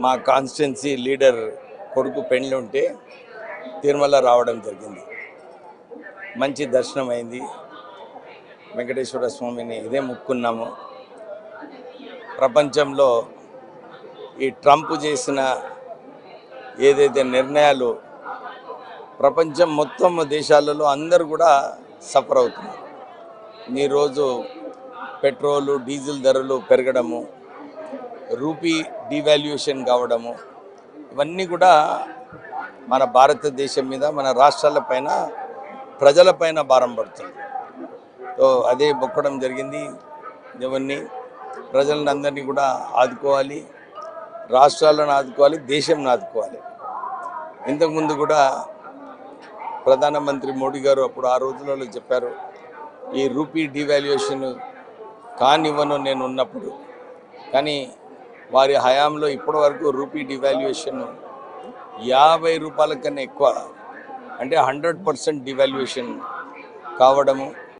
మా constituency leader కొడుకు పెళ్ళి ఉంటే తిరుమల రావడం జరిగింది. మంచి దర్శనం అయింది. వెంకటేశ్వర స్వామిని ఇదే మొక్కున్నాము. ప్రపంచంలో ఈ ట్రంప్ చేసిన ఏదైతే నిర్ణయాలు ప్రపంచం మొత్తం దేశాలలో అందరూ కూడా సఫర్ అవుతున్నారు. ఈరోజు పెట్రోలు డీజిల్ ధరలు పెరగడము, రూపీ డివాల్యుయేషన్ కావడము, ఇవన్నీ కూడా మన భారతదేశం మీద, మన రాష్ట్రాలపైన, ప్రజలపైన భారం పడుతుంది. సో అదే మొక్కడం జరిగింది. ఎవరిని ప్రజలను అందరినీ కూడా ఆదుకోవాలి, రాష్ట్రాలను ఆదుకోవాలి, దేశంను ఆదుకోవాలి. ఇంతకుముందు కూడా ప్రధానమంత్రి మోడీ గారు అప్పుడు ఆ రోజులలో చెప్పారు, ఈ రూపీ డివాల్యుయేషన్ కానివ్వను నేను ఉన్నప్పుడు. కానీ వారి హయాంలో ఇప్పటి వరకు రూపీ డివాల్యుయేషన్ 50 రూపాయల కన్నా ఎక్కువ, అంటే 100% డివాల్యుయేషన్ కావడము,